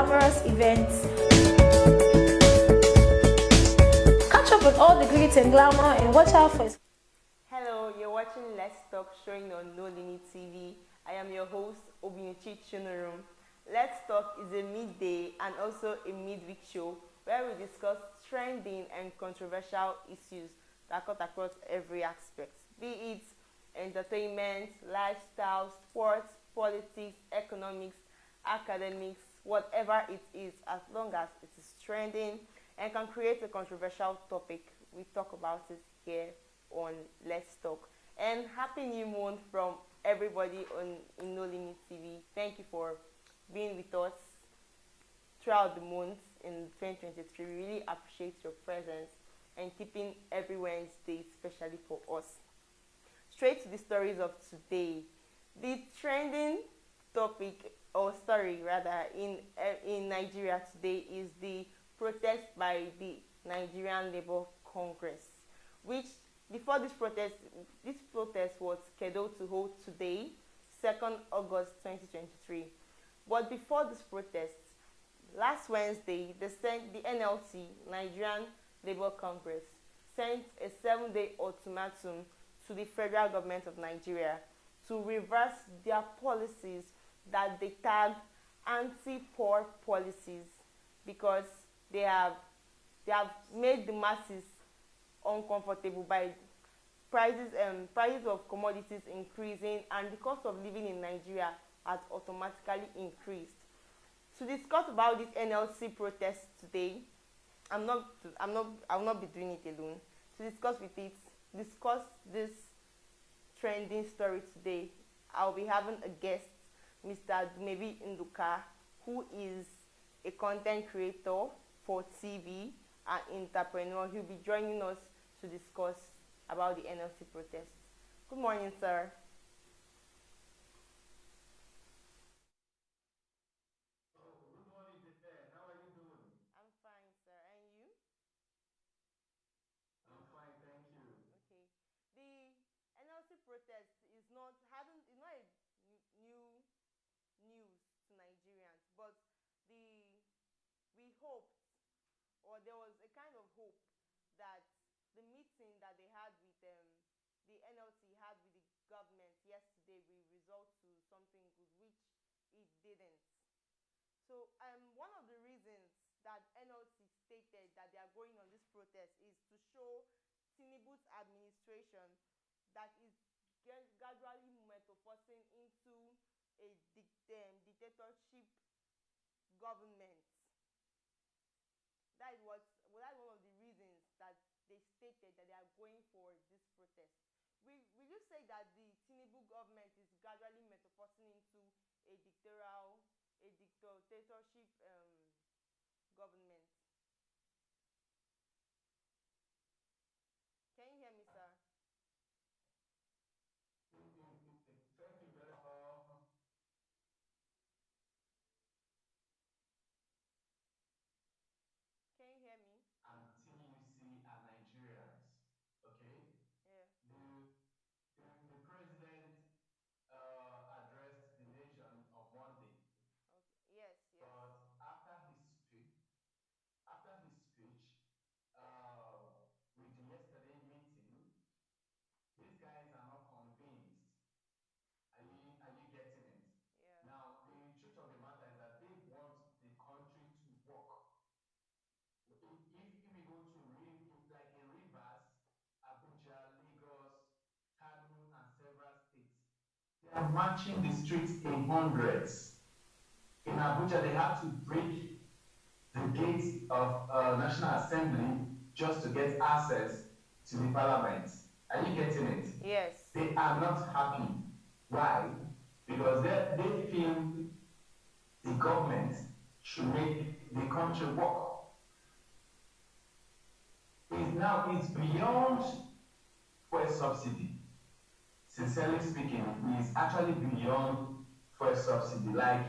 glamorous events. Catch up on all the glitz and glamour and watch out for. Hello, you're watching Let's Talk showing on No Limit TV. I am your host, Obinuchi Chunurum. Let's Talk is a midday and also a midweek show where we discuss trending and controversial issues that cut across every aspect, be it entertainment, lifestyle, sports, politics, economics, academics, whatever it is, as long as it is trending and can create a controversial topic, we talk about it here on Let's Talk. And happy new month from everybody on in No Limit TV. Thank you for being with us throughout the month in 2023. We really appreciate your presence and keeping every Wednesday especially for us. Straight to the stories of today. The trending topic or story rather in Nigeria today is the protest by the Nigerian Labour Congress, which before this protest was scheduled to hold today, 2nd August 2023. But before this protest, last Wednesday, the NLC, Nigerian Labour Congress, sent a 7-day ultimatum to the federal government of Nigeria to reverse their policies that they tagged anti-poor policies, because they have made the masses uncomfortable by prices of commodities increasing, and the cost of living in Nigeria has automatically increased. To discuss about this NLC protest today, I will not be doing it alone. To discuss this trending story today, I'll be having a guest, Mr. Dumebi Nduka, who is a content creator for TV and entrepreneur. He'll be joining us to discuss about the NLC protest. Good morning, sir. Good morning, Japan. How are you doing? I'm fine, sir. And you? I'm fine, thank you. Okay. The NLC protest is not a new news to Nigerians, but we hoped, or there was a kind of hope that the meeting that they had with the NLC had with the government yesterday will result to something good, which it didn't. So one of the reasons that NLC stated that they are going on this protest is to show Tinubu's administration that is gradually metamorphosing into a dictatorship government. That's one of the reasons that they stated that they are going for this protest. Will you say that the Tinubu government is gradually metamorphosing into a dictatorship government? Can you hear me, sir? Thank you very much. Can you hear me? And TUC and Nigerians. Okay? Yeah. The president addressed the nation on Monday. Okay. Yes. But after his speech, with the yesterday meeting, these guys are not convinced. Are you getting it? Yeah. Now, the truth of the matter is that they want the country to work. If we go to like in Rivers, Abuja, Lagos, Kano, and several states, they are marching the streets in hundreds. In Abuja, they had to break the gates of National Assembly just to get access to the parliament. Are you getting it? Yes. They are not happy. Why? Because they feel the government should make the country work. It's beyond fuel subsidy. Sincerely speaking, it's actually beyond fuel subsidy. Like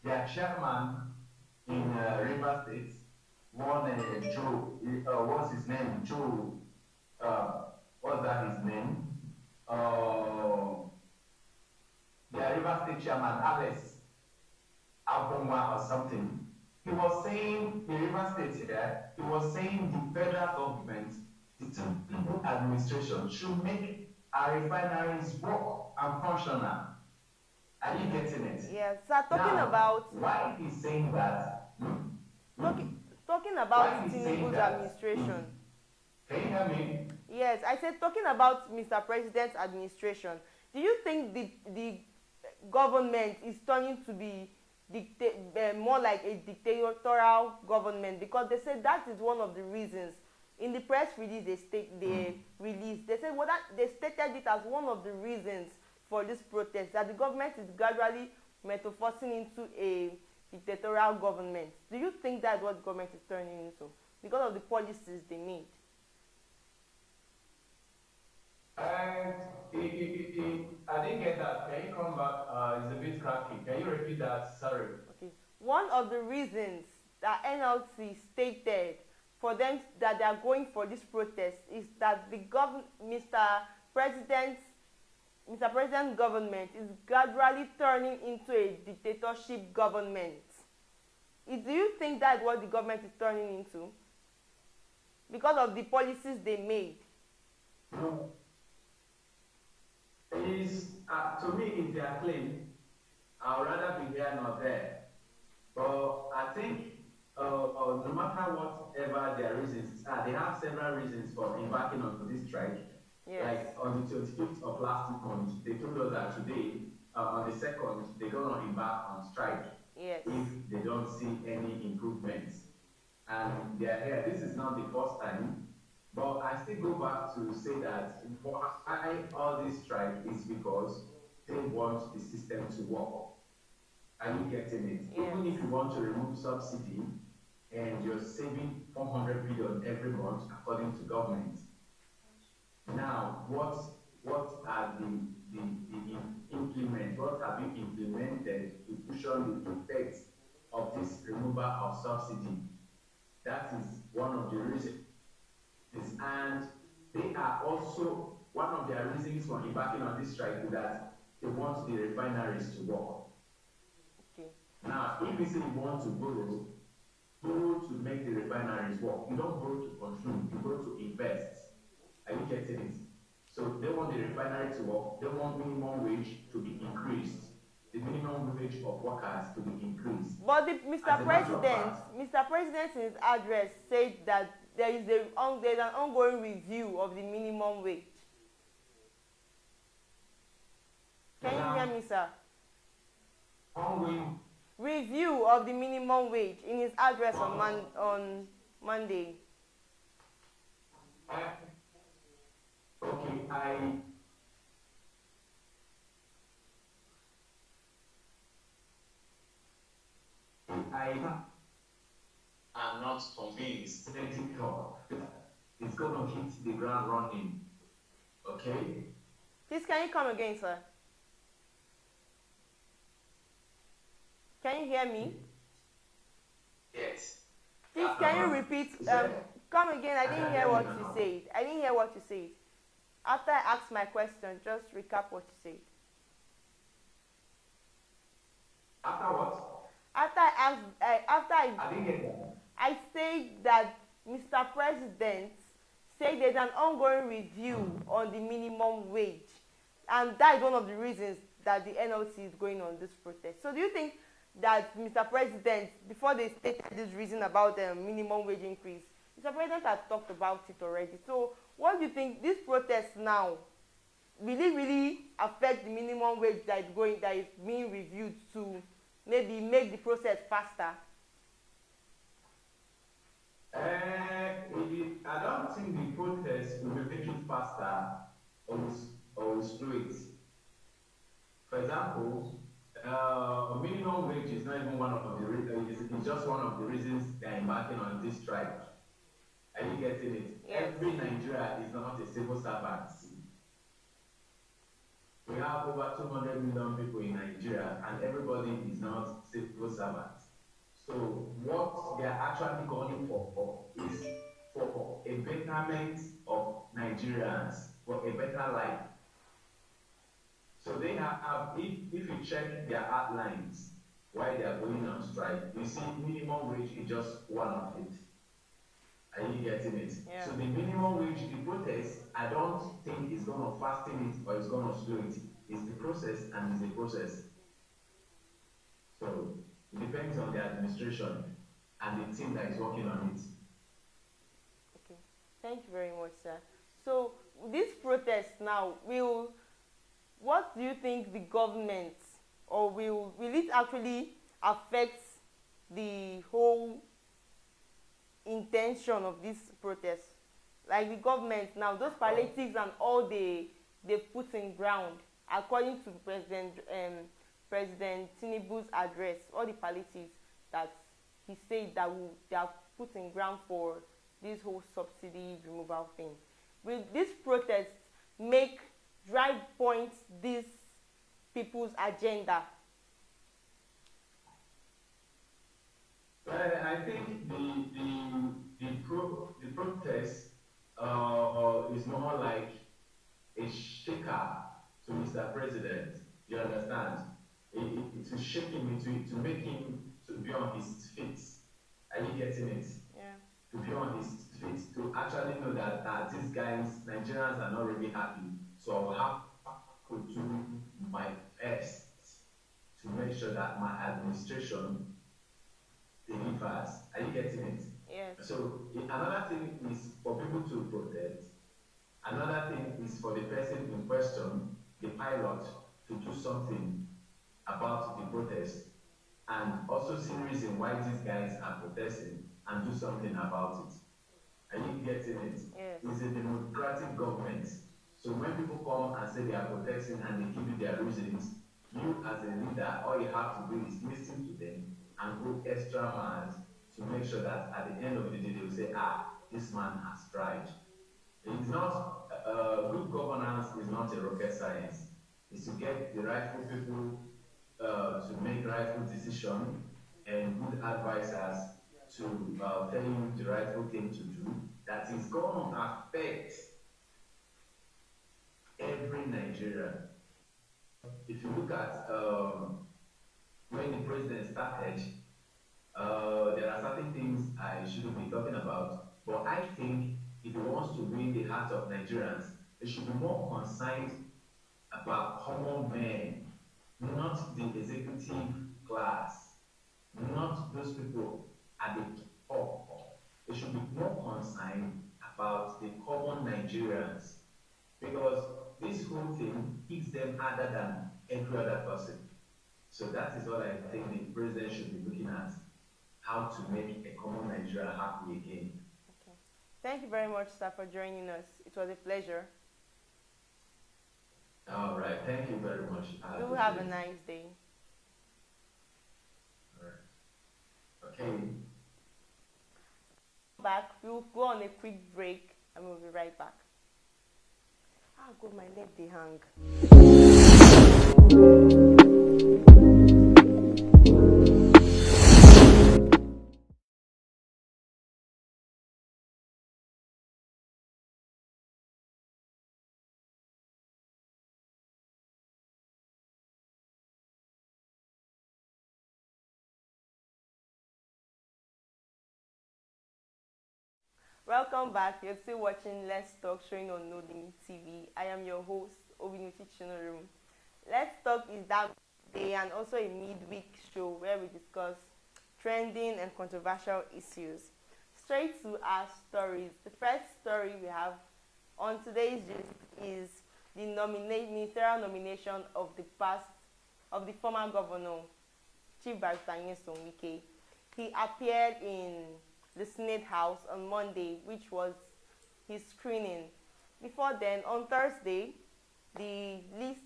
their chairman in River State, Joe, what's his name? Joe, what's that his name? Their River State chairman, Alex something. He was saying, the River State here, he was saying the federal government, the Tinubu administration should make our refineries work and functional. Are you getting it? Yes, sir. Why he's saying that? Talking about Tinubu's administration. Can you hear me? Yes, I said talking about Mr. President's administration. Do you think the government is turning to be more like a dictatorial government? Because they said that is one of the reasons. In the press release they said they stated it as one of the reasons for this protest, that the government is gradually metamorphosing into a dictatorial government. Do you think that's what the government is turning into because of the policies they made? I didn't get that. Can you come back? It's a bit cracky. Can you repeat that? Sorry. Okay. One of the reasons that NLC stated for them that they are going for this protest is that the Mr. President's government is gradually turning into a dictatorship government. Do you think that's what the government is turning into? Because of the policies they made? No. To me, it's their claim. I'd rather be here nor there. But I think no matter whatever their reasons are, they have several reasons for embarking on this strike. Yes. Like on the 25th of last month, they told us that today, on the 2nd, they're going to embark on strike. Yes. If they don't see any improvements. And they are here. This is not the first time. But I still go back to say that why all this strike is because they want the system to work. Are you getting it? Yes. Even if you want to remove subsidy and you're saving 400 billion every month according to government. Now, what are what have you implemented to cushion the effects of this removal of subsidy? That is one of the reasons. And they are also, one of their reasons for embarking on this strike is that they want the refineries to work. Okay. Now, if you say you want to borrow to make the refineries work, you don't borrow to consume, you borrow to invest. Are you getting it? So they want the refinery to work, they want minimum wage to be increased, the minimum wage of workers to be increased. But Mr. President in his address said that there's an ongoing review of the minimum wage. Can you hear me, sir? Ongoing review of the minimum wage in his address on Monday. Okay, I'm not convinced it's going to hit the ground running. Okay? Please, can you come again, sir? Can you hear me? Yes. Please, can you repeat? Come again. I didn't hear what you said. I didn't hear what you said. After I asked my question, just recap what you said. After what? I didn't get that. I said that Mr. President said there's an ongoing review on the minimum wage, and that is one of the reasons that the NLC is going on this protest. So do you think that Mr. President, before they stated this reason about the minimum wage increase, Mr. President has talked about it already? So what do you think this protest now, will it really affect the minimum wage that is being reviewed to maybe make the process faster? I don't think the protest will make it faster or slow it. For example, minimum wage is not even one of the reasons, it's just one of the reasons they're embarking on this strike. Are you getting it? Yes. Every Nigeria is not a civil servant. We have over 200 million people in Nigeria, and everybody is not civil servants. So what they are actually calling for is for a betterment of Nigerians, for a better life. So they have, if you check their outlines, why they are going on strike. You see, minimum wage is just one of it. Are you getting it? Yeah. So the minimum wage, the protest, I don't think is going to fasten it or it's going to slow it. It's the process and it's a process. So it depends on the administration and the team that is working on it. Okay. Thank you very much, sir. So this protest now what do you think the government, or will it actually affect the whole intention of this protest? Like the government now, those palliatives and all they put in ground, according to President Tinubu's address, all the palliatives that he said they have put in ground for this whole subsidy removal thing. Will this protest drive point these people's agenda? I think the protest is more like a shaker to Mr. President. You understand? To shake him, to make him to be on his feet. Are you getting it? Yeah. To be on his feet, to actually know that these guys, Nigerians, are not really happy. So I have to do my best to make sure that my administration delivers. Are you getting it? Yes. So another thing is for people to protest. Another thing is for the person in question, the pilot, to do something about the protest, and also see reason why these guys are protesting and do something about it. Are you getting it? Yes. It's a democratic government. So when people come and say they are protesting and they give you their reasons, you as a leader, all you have to do is listen to them and go extra miles to make sure that at the end of the day they will say, this man has tried. It's not, good governance is not a rocket science. It's to get the rightful people to make rightful decisions and good advisors to tell you the rightful thing to do that is going to affect every Nigerian. If you look at when the president started, there are certain things I shouldn't be talking about, but I think if he wants to win the hearts of Nigerians, he should be more concerned about common men, not the executive class, not those people at the top. They should be more concerned about the common Nigerians, because this whole thing hits them harder than every other person. So that is what I think the president should be looking at, how to make a common Nigeria happy again. Okay. Thank you very much, sir, for joining us. It was a pleasure. All right. Thank you very much. Do have a nice day. All right. Okay. Back. We'll go on a quick break and we'll be right back. God, my leg they hang. Welcome back. You're still watching Let's Talk, showing on No Limit TV. I am your host, Obinuchi Chinurum. Let's Talk is that day and also a midweek show where we discuss trending and controversial issues. Straight to our stories. The first story we have on today's gist is the ministerial nomination of the former governor, Chief Barrister Nyesom Wike. He appeared in the Senate House on Monday, which was his screening. Before then, on Thursday, the list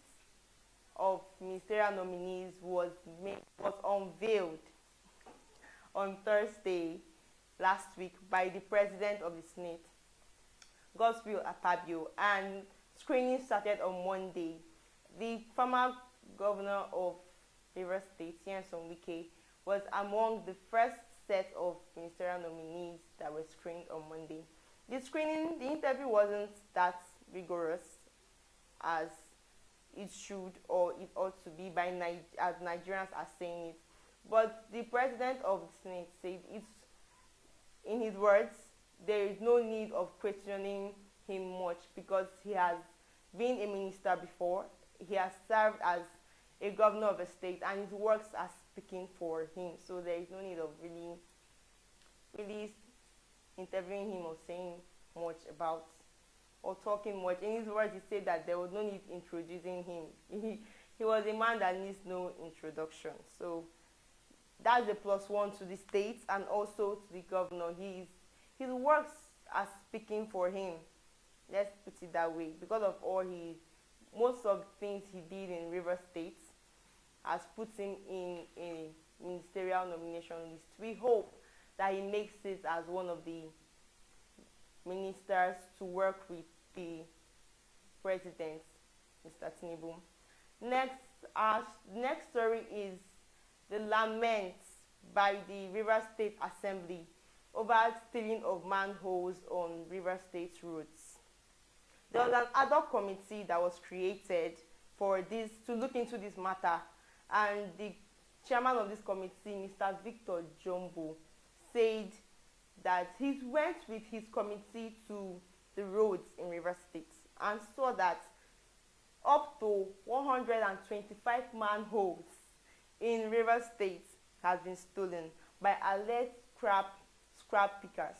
of ministerial nominees was unveiled on Thursday last week by the president of the Senate, Godswill Akpabio, and screening started on Monday. The former governor of Rivers State, Nyesom Wike, was among the first set of ministerial nominees that were screened on Monday. The interview wasn't that rigorous as it should or it ought to be as Nigerians are saying it. But the president of the Senate said it's, in his words, there is no need of questioning him much because he has been a minister before, he has served as a governor of a state, and his works are speaking for him. So there is no need of really interviewing him or saying much about or talking much. In his words, he said that there was no need introducing him. He was a man that needs no introduction. So that's the +1 to the state and also to the governor. His works are speaking for him. Let's put it that way. Because of most of the things he did in Rivers State has put him in a ministerial nomination list. We hope that he makes it as one of the ministers to work with the president, Mr. Tinubu. Next story is the lament by the Rivers State Assembly over stealing of manholes on Rivers State roads. There was an ad hoc committee that was created to look into this matter, and the chairman of this committee, Mr. Victor Jumbo, said that he went with his committee to the roads in Rivers State and saw that up to 125 manholes in Rivers State has been stolen by alleged scrap pickers.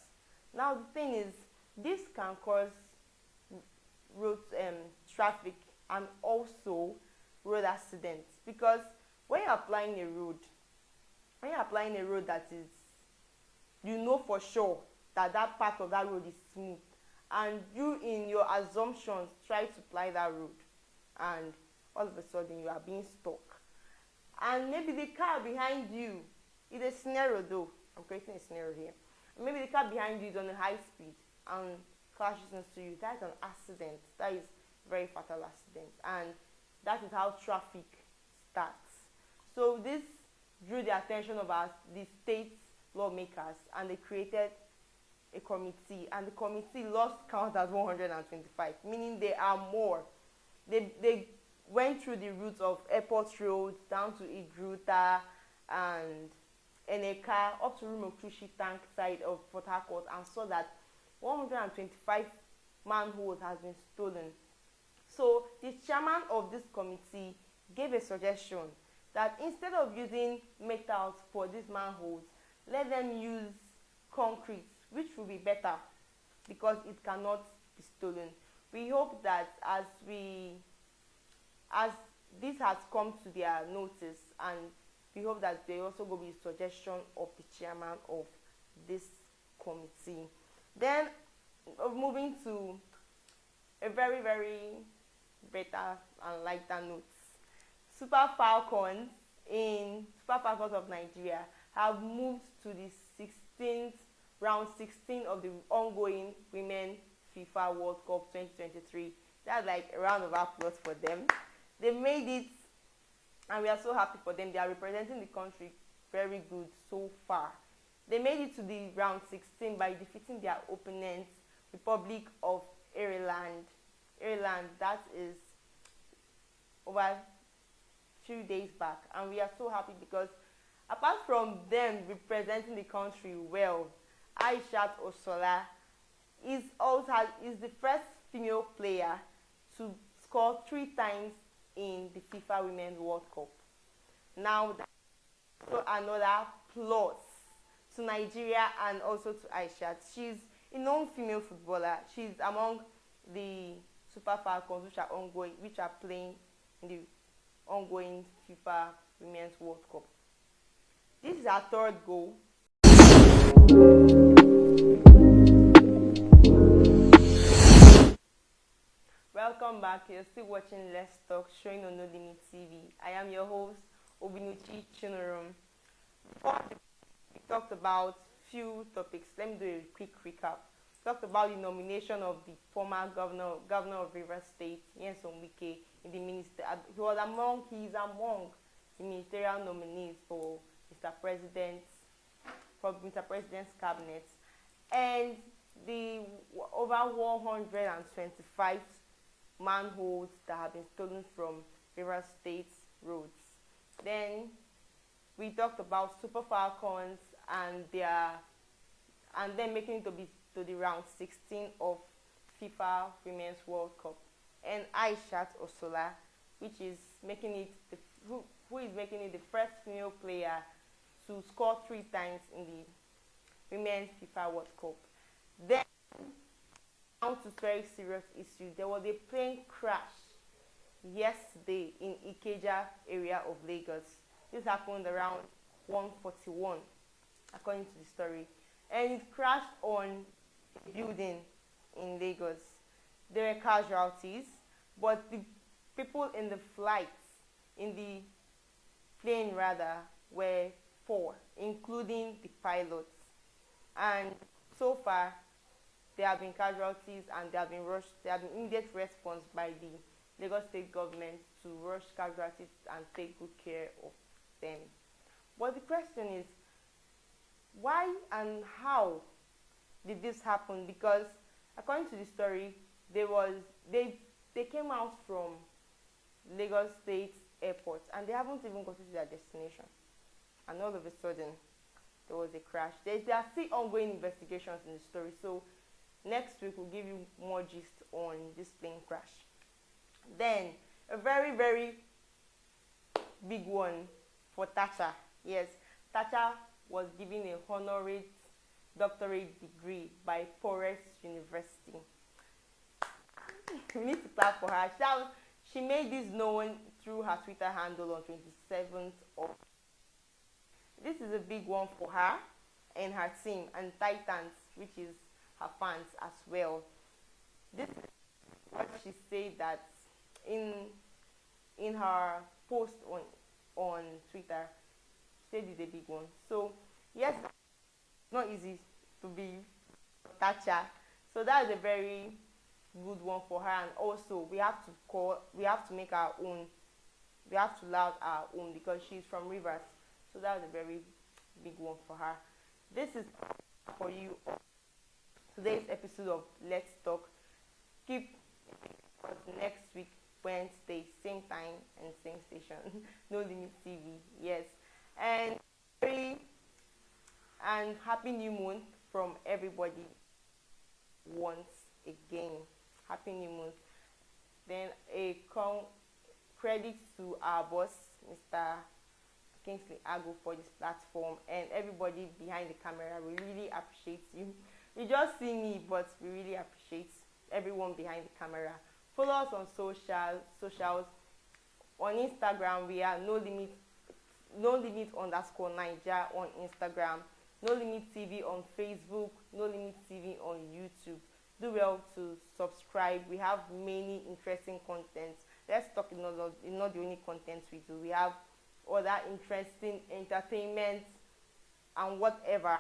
Now the thing is, this can cause road traffic and also road accidents, because when you're applying a road that is, you know for sure that part of that road is smooth, and you in your assumptions try to ply that road, and all of a sudden you are being stuck, and maybe the car behind you is a scenario, though I'm creating a scenario here, maybe the car behind you is on a high speed and crashes into you. That is an accident. That is a very fatal accident, and that is how traffic starts. So this drew the attention of the state lawmakers, and they created a committee, and the committee lost count at 125, meaning there are more. They went through the routes of Airport Road down to Idruta and Eneka up to Rumokrushi Tank side of Port Harcourt, and saw that 125 manholes has been stolen. So the chairman of this committee gave a suggestion that instead of using metals for these manholes, let them use concrete, which will be better because it cannot be stolen. We hope that as this has come to their notice, and we hope that there also will be a suggestion of the chairman of this committee. Then moving to a very, very better and lighter note. Super Falcons of Nigeria have moved to the round 16 of the ongoing Women FIFA World Cup 2023. That's like a round of applause for them. They made it, and we are so happy for them. They are representing the country very good so far. They made it to the round 16 by defeating their opponents, Republic of Ireland. That is over a few days back, and we are so happy because apart from them representing the country well, Aishat Osola is the first female player to score 3 times in the FIFA Women's World Cup. Now, that's another plus to Nigeria and also to Aishat. She's a known female footballer. She's among the Super Falcons which are playing in the ongoing FIFA Women's World Cup. This is our 3rd goal. Welcome back. You're still watching Let's Talk, showing on No Limit TV. I am your host, Obinuchi Chinurum. Before we talked about few topics, let me do a quick recap. We talked about the nomination of the former governor of Rivers State, Nyesom Wike, in the minister. He is among the ministerial nominees for Mr. President's cabinet, and the over 125 manholes that have been stolen from Rivers State roads. Then We talked about Super Falcons and their and then making it to the round 16 of FIFA Women's World Cup, and Aishat Osola, which is making it who is making it the first female player to score 3 times in the Women's FIFA World Cup. Then, down to very serious issue, there was a plane crash yesterday in Ikeja area of Lagos. This happened around 1:41, according to the story, and it crashed on a building in Lagos. There were casualties, but the people in the plane rather, were 4, including the pilots. And so far, there have been casualties and there have been immediate response by the Lagos State government to rush casualties and take good care of them. But the question is, why and how did this happen? Because according to the story, they came out from Lagos State Airport and they haven't even gotten to their destination. And all of a sudden, there was a crash. There are still ongoing investigations in the story. So next week, we'll give you more gist on this plane crash. Then, a very, very big one for Thatcher. Yes, Thatcher was given a honorary doctorate degree by Forest University. We need to clap for her. She made this known through her Twitter handle on 27th of. This is a big one for her and her team and Titans, which is her fans as well. This is what she said that in her post on Twitter. She said it's a big one. So yes, it's not easy to be Thatcher. So that is a very good one for her, and also we have to make our own. We have to loud our own because she's from Rivers. So that was a very big one for her. This is for you today's episode of Let's Talk. Keep next week, Wednesday, same time and same station. No Limit TV. Yes. And happy new month from everybody once again. Happy new month. Then credit to our boss, Mr. Kingsley Ago, for this platform, and everybody behind the camera. We really appreciate you. You just see me, but we really appreciate everyone behind the camera. Follow us on socials. On Instagram, we are no limit _Naija on Instagram, No Limit TV on Facebook, No Limit TV on YouTube. Do well to subscribe. We have many interesting contents. Let's Talk is not the only content we do. We have other interesting entertainment and whatever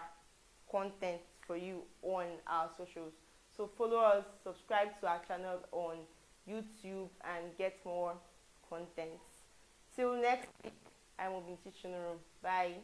content for you on our socials. So follow us, subscribe to our channel on YouTube, and get more content. Till next week, I'm Obinchi Chunurum. Bye.